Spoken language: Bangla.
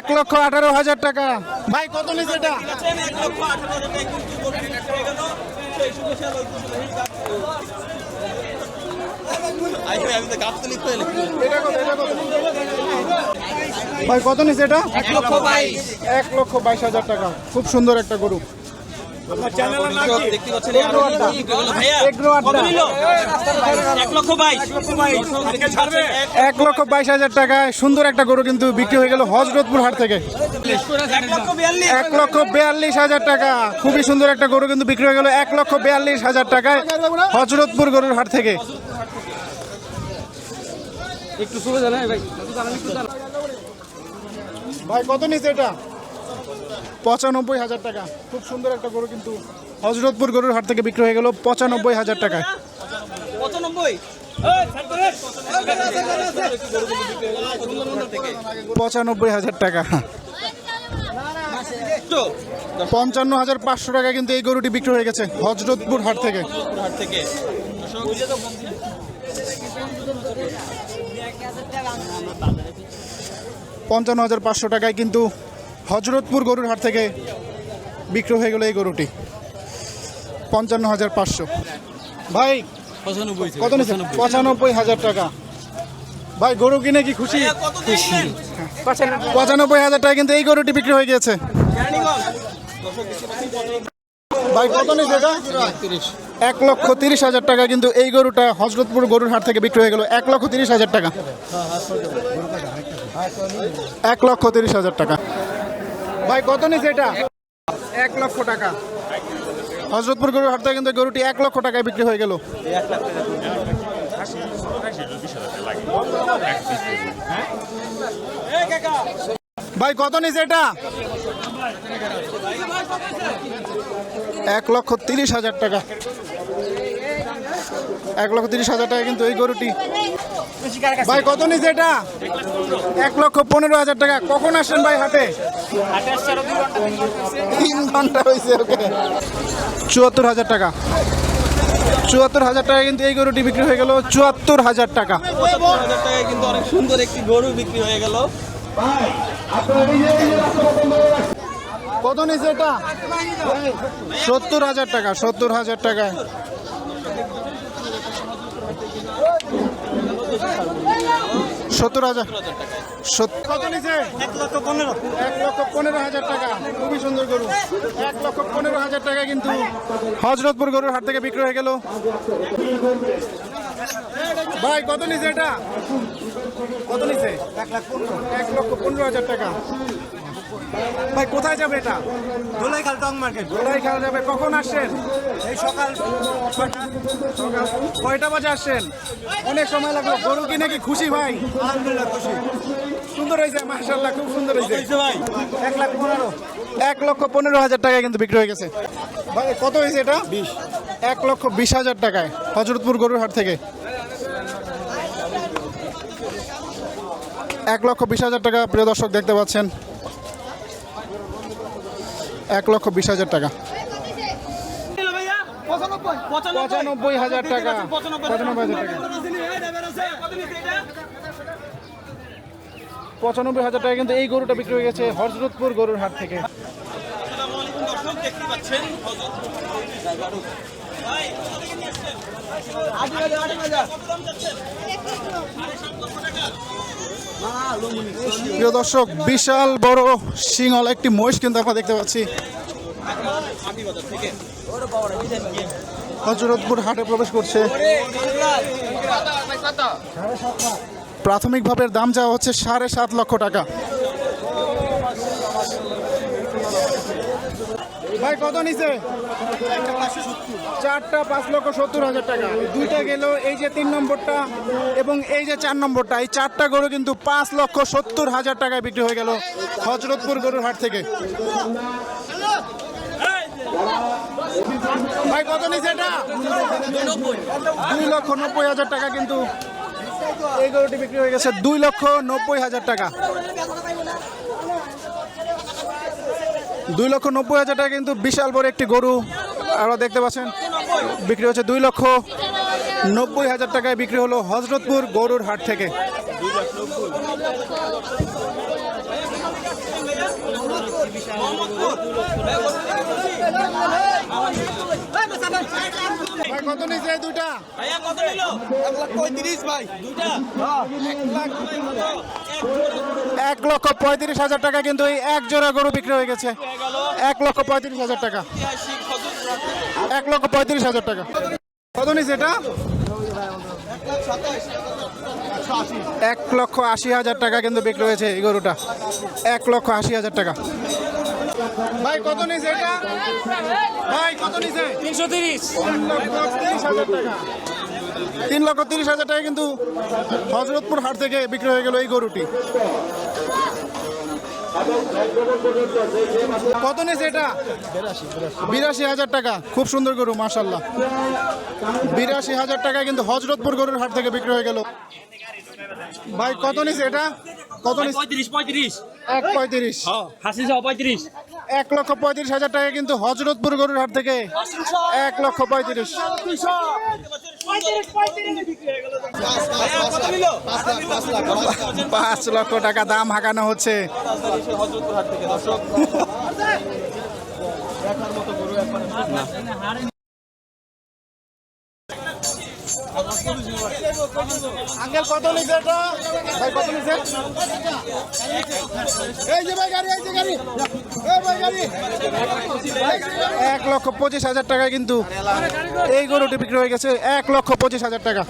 1,18,000 টাকা। ভাই কত নিছে এটা? ভাই কত নিছে এটা? 1,22,000 টাকা। খুব সুন্দর একটা গরু। 1,22,000 টাকায় সুন্দর একটা গরু কিন্তু বিক্রি হয়ে গেল হযরতপুর হাট থেকে। 1,42,000 টাকা। খুবই সুন্দর একটা গরু কিন্তু বিক্রি হয়ে গেল 1,42,000 টাকায় হযরতপুর গরুর হাট থেকে। একটু চলে যান ভাই। ভাই কত নিছে এটা? 95,000 টাকা। খুব সুন্দর একটা গরু কিন্তু হযরতপুর গরুর হাট থেকে বিক্রি হয়ে গেল 95,000 টাকায়। 95,000 টাকা। 55,500 টাকা কিন্তু এই গরুটি বিক্রি হয়ে গেছে হযরতপুর হাট থেকে। 55,500 টাকায় কিন্তু হযরতপুর গরুর হাট থেকে বিক্রি হয়ে গেল এই গরুটি 55,500। ভাই কত নিচ্ছে? 95,000 টাকা। ভাই গরু কিনে কি খুশি? 95,000 টাকা কিন্তু এই গরুটি বিক্রি হয়ে গেছে। ভাই কত নিচ্ছে এটা? 1,30,000 টাকা কিন্তু এই গরুটা হযরতপুর গরুর হাট থেকে বিক্রি হয়ে গেল 1,30,000 টাকা। 1,30,000 টাকা। ভাই কত নিচ্ছে এটা? 1 লক্ষ টাকা। হযরতপুর গরুর হাট থেকে কিন্তু গরুটি 1 লক্ষ টাকায় বিক্রি হয়ে গেল। ভাই কত নিচ্ছে এটা? 1,30,000 টাকা। 1,30,000 টাকা কিন্তু এই গরুটি। ভাই কত নিচ্ছে এটা? 1,15,000 টাকা। কখন আসছেন ভাই হাটে? 3 ঘন্টা হয়েছে। ওকে 74,000 টাকা। 74,000 টাকা কিন্তু এই গরুটি বিক্রি হয়ে গেল 74,000 টাকা। 75,000 টাকায় কিন্তু অনেক সুন্দর একটি গরু বিক্রি হয়ে গেল। কত নিচ্ছে এটা? 70,000 টাকা। 70,000 টাকায়। 70,000। কত নিচ্ছে? 1,15,000 টাকা। খুবই সুন্দর গরু। 1,15,000 টাকা কিন্তু হযরতপুর গরুর হাট থেকে বিক্রি হয়ে গেল। ভাই কত নিচ্ছে এটা? কত নিচ্ছে? 1,15,000 টাকা। ভাই কোথায় যাবে এটা? ধুলাইখাল টং মার্কেট। ধুলাইখাল যাবে। কখন আসছেন? এই সকাল কয়টা বাজে আসছেন? অনেক সময় লাগলো। গরু কিনে কি খুশি ভাই? আলহামদুলিল্লাহ খুশি। সুন্দর হয়েছে মাশাআল্লাহ, খুব সুন্দর হয়েছে। ভাই 1,15,000 টাকায় কিন্তু বিক্রি হয়ে গেছে। ভাই কত হয়েছে এটা? 20। 1,20,000 টাকায় হযরতপুর গরুর হাট থেকে। 1,20,000 টাকা। প্রিয় দর্শক দেখতে পাচ্ছেন 1,20,000 টাকা। 95,000 টাকা। 95,000 টাকা। 95,000 টাকা কিন্তু এই গরুটা বিক্রি হয়ে গেছে হযরতপুর গরুর হাট থেকে। প্রিয় দর্শক বিশাল বড় সিংহল একটি মহিষ কিন্তু আমরা দেখতে পাচ্ছি হযরতপুর হাটে প্রবেশ করছে। প্রাথমিকভাবে দাম চাওয়া হচ্ছে 7.5 লক্ষ টাকা। ভাই কত নিছে? 4টা 5,70,000 টাকা। দুইটা গেল, এই যে 3 নম্বরটা এবং এই যে 4 নম্বরটা, এই 4টা গরু কিন্তু 5,70,000 টাকায় বিক্রি হয়ে গেল হযরতপুর গরুর হাট থেকে। ভাই কত নিছে এটা? 2,90,000 টাকা কিন্তু এই গরুটি বিক্রি হয়ে গেছে 2,90,000 টাকা। 2,90,000 টাকা কিন্তু বিশাল বড় একটি গরু আপনারা দেখতে পাচ্ছেন বিক্রি হচ্ছে 2,90,000 টাকায় বিক্রি হলো হযরতপুর গরুর হাট থেকে। ভাই কত নিয়েছে এই দুইটা? ভাইয়া কত নিল? 1,35,000 ভাই দুইটা। 1,35,000 টাকা কিন্তু এই এক জোড়া গরু বিক্রি হয়ে গেছে। 1,35,000 টাকা। ঐতিহাসিক হজরত 1,35,000 টাকা। কত নিয়েছে এটা? 1,80,000 টাকা কিন্তু বিক্রি হয়েছে এই গরুটা। 1,80,000 টাকা। ভাই কত নিয়েছে এটা? ভাই কত নিয়েছে? 330। 1,30,000 টাকা। 3,30,000 টাকা কিন্তু হযরতপুর হাট থেকে বিক্রি হয়ে গেল এই গরুটি। কত নিয়েছে এটা? 82,000 টাকা। খুব সুন্দর গরু মাশাআল্লাহ। 82,000 টাকা কিন্তু হযরতপুর গরুর হাট থেকে বিক্রি হয়ে গেল। ভাই কত নিয়েছে এটা? কত নিয়েছে? 35। 1,35,000। হাসি সহ 35। 1,35,000 টাকা কিন্তু হযরতপুর গরুর হাট থেকে 1,35,000। ভাইয়া কত নিল? 5 লক্ষ টাকা দাম হাঁকানো হচ্ছে। হজরতপুর হাট থেকে দর্শক আঙ্কেল কত নিছে এটা? ভাই কত নিছে? এই যে ভাই গাড়ি, এই যে গাড়ি। এই ভাই গাড়ি। 1,25,000 টাকা কিন্তু এই গরুটি বিক্রি হয়ে গেছে। 1,25,000 টাকা।